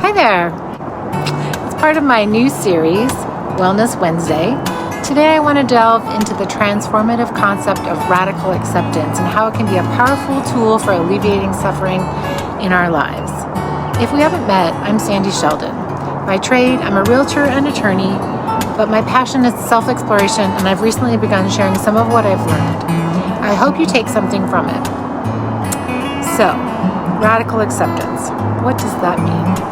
Hi there. It's part of my new series, Wellness Wednesday. Today I want to delve into the transformative concept of radical acceptance and how it can be a powerful tool for alleviating suffering in our lives. If we haven't met, I'm Sandy Sheldon. By trade, I'm a realtor and attorney, but my passion is self-exploration, and I've recently begun sharing some of what I've learned. I hope you take something from it. So, radical acceptance. What does that mean?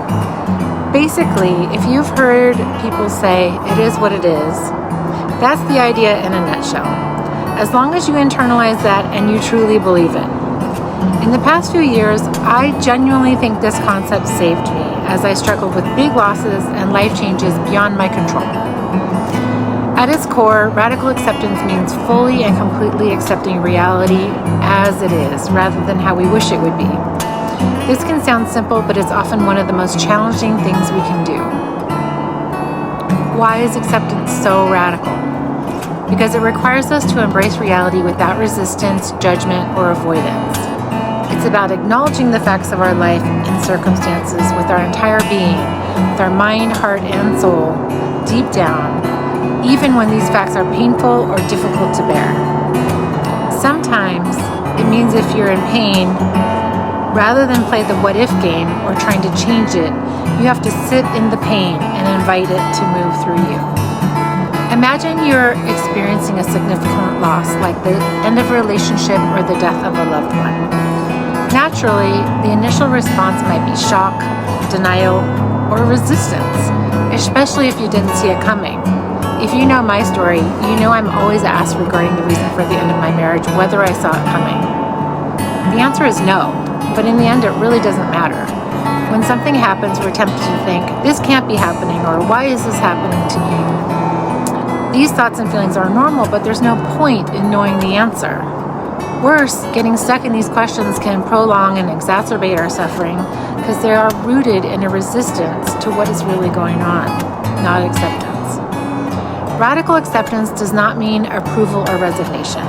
Basically, if you've heard people say, it is what it is, that's the idea in a nutshell. As long as you internalize that and you truly believe it. In the past few years, I genuinely think this concept saved me as I struggled with big losses and life changes beyond my control. At its core, radical acceptance means fully and completely accepting reality as it is, rather than how we wish it would be. This can sound simple, but it's often one of the most challenging things we can do. Why is acceptance so radical? Because it requires us to embrace reality without resistance, judgment, or avoidance. It's about acknowledging the facts of our life and circumstances with our entire being, with our mind, heart, and soul, deep down, even when these facts are painful or difficult to bear. Sometimes it means if you're in pain, rather than play the what-if game or trying to change it, you have to sit in the pain and invite it to move through you. Imagine you're experiencing a significant loss, like the end of a relationship or the death of a loved one. Naturally, the initial response might be shock, denial, or resistance, especially if you didn't see it coming. If you know my story, you know I'm always asked regarding the reason for the end of my marriage whether I saw it coming. The answer is no. But in the end, it really doesn't matter. When something happens, we're tempted to think, this can't be happening, or why is this happening to me? These thoughts and feelings are normal, but there's no point in knowing the answer. Worse, getting stuck in these questions can prolong and exacerbate our suffering because they are rooted in a resistance to what is really going on, not acceptance. Radical acceptance does not mean approval or resignation.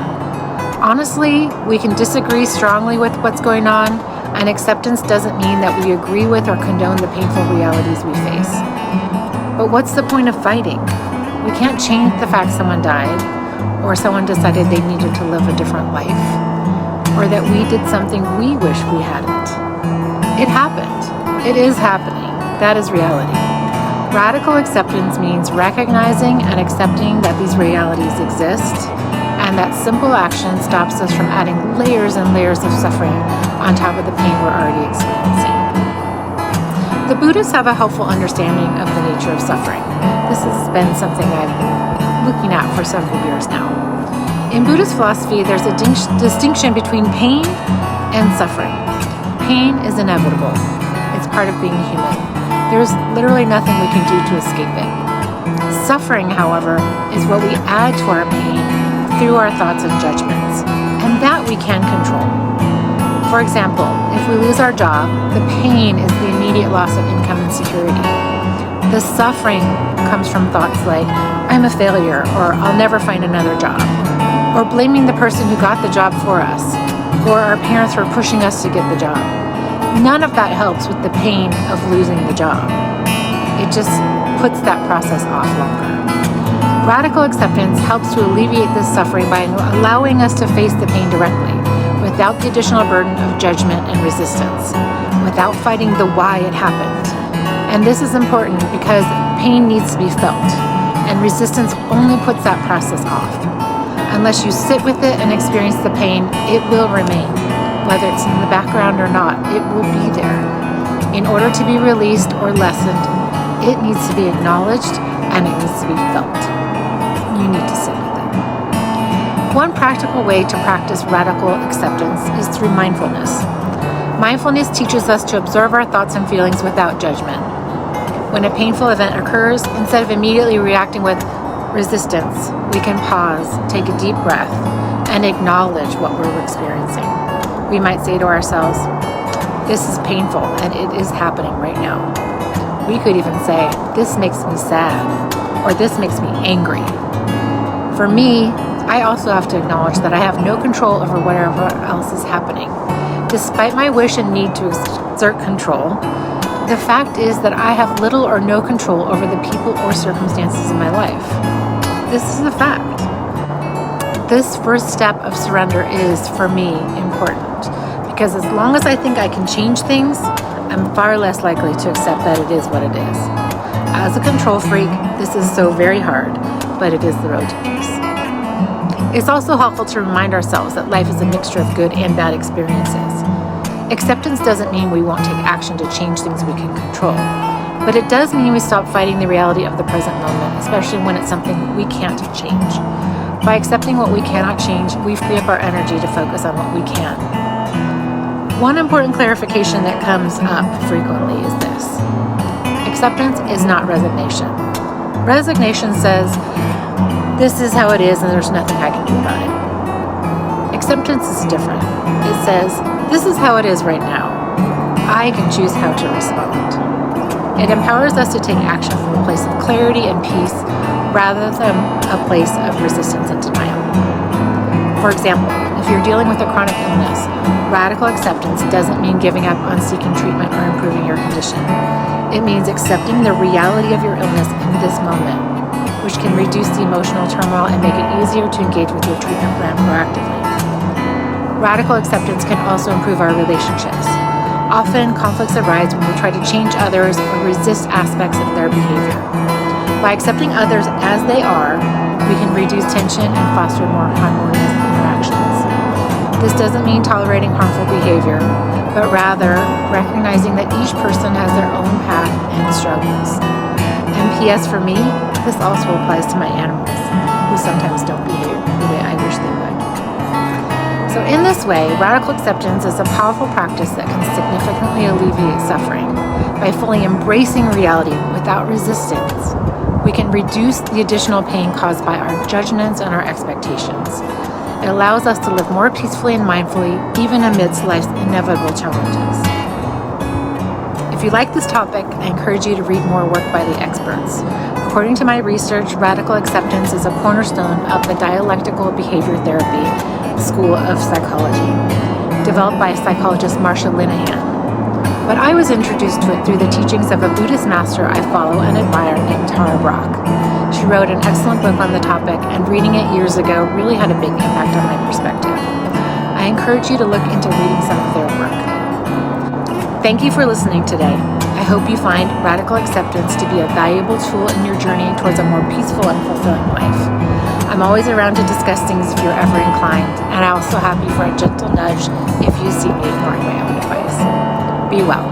Honestly, we can disagree strongly with what's going on, and acceptance doesn't mean that we agree with or condone the painful realities we face. But what's the point of fighting? We can't change the fact someone died, or someone decided they needed to live a different life, or that we did something we wish we hadn't. It happened. It is happening. That is reality. Radical acceptance means recognizing and accepting that these realities exist, and that simple action stops us from adding layers and layers of suffering on top of the pain we're already experiencing. The Buddhists have a helpful understanding of the nature of suffering. This has been something I've been looking at for several years now. In Buddhist philosophy, there's a distinction between pain and suffering. Pain is inevitable. It's part of being human. There's literally nothing we can do to escape it. Suffering, however, is what we add to our pain through our thoughts and judgments, and that we can control. For example, if we lose our job, the pain is the immediate loss of income and security. The suffering comes from thoughts like, I'm a failure, or I'll never find another job, or blaming the person who got the job for us, or our parents for pushing us to get the job. None of that helps with the pain of losing the job. It just puts that process off longer. Radical acceptance helps to alleviate this suffering by allowing us to face the pain directly, without the additional burden of judgment and resistance, without fighting the why it happened. And this is important because pain needs to be felt, and resistance only puts that process off. Unless you sit with it and experience the pain, it will remain. Whether it's in the background or not, it will be there. In order to be released or lessened, it needs to be acknowledged and it needs to be felt. You need to sit with it. One practical way to practice radical acceptance is through mindfulness. Mindfulness teaches us to observe our thoughts and feelings without judgment. When a painful event occurs, instead of immediately reacting with resistance, we can pause, take a deep breath, and acknowledge what we're experiencing. We might say to ourselves, this is painful and it is happening right now. We could even say, this makes me sad, or this makes me angry. For me, I also have to acknowledge that I have no control over whatever else is happening. Despite my wish and need to exert control, The fact is that I have little or no control over the people or circumstances in my life. This is a fact. This first step of surrender is, for me, important because as long as I think I can change things, I'm far less likely to accept that it is what it is. As a control freak, this is so very hard, but it is the road to peace. It's also helpful to remind ourselves that life is a mixture of good and bad experiences. Acceptance doesn't mean we won't take action to change things we can control, but it does mean we stop fighting the reality of the present moment, especially when it's something we can't change. By accepting what we cannot change, we free up our energy to focus on what we can. One important clarification that comes up frequently is this. Acceptance is not resignation. Resignation says, this is how it is and there's nothing I can do about it. Acceptance is different. It says, this is how it is right now. I can choose how to respond. It empowers us to take action from a place of clarity and peace rather than a place of resistance and denial. For example, if you're dealing with a chronic illness, radical acceptance doesn't mean giving up on seeking treatment or improving your condition. It means accepting the reality of your illness in this moment, which can reduce the emotional turmoil and make it easier to engage with your treatment plan proactively. Radical acceptance can also improve our relationships. Often, conflicts arise when we try to change others or resist aspects of their behavior. By accepting others as they are, we can reduce tension and foster more harmonious interactions. This doesn't mean tolerating harmful behavior, but rather recognizing that each person has their own path and struggles. And P.S. for me, this also applies to my animals, who sometimes don't behave the way I wish they would. So in this way, radical acceptance is a powerful practice that can significantly alleviate suffering. By fully embracing reality without resistance, we can reduce the additional pain caused by our judgments and our expectations. It allows us to live more peacefully and mindfully, even amidst life's inevitable challenges. If you like this topic, I encourage you to read more work by the experts. According to my research, radical acceptance is a cornerstone of the dialectical behavior therapy school of psychology, developed by psychologist Marsha Linehan. But I was introduced to it through the teachings of a Buddhist master I follow and admire named Tara Brach. She wrote an excellent book on the topic, and reading it years ago really had a big impact on my perspective. I encourage you to look into reading some of their work. Thank you for listening today. I hope you find radical acceptance to be a valuable tool in your journey towards a more peaceful and fulfilling life. I'm always around to discuss things if you're ever inclined, and I'm also happy for a gentle nudge if you see me ignoring my own advice. Be well.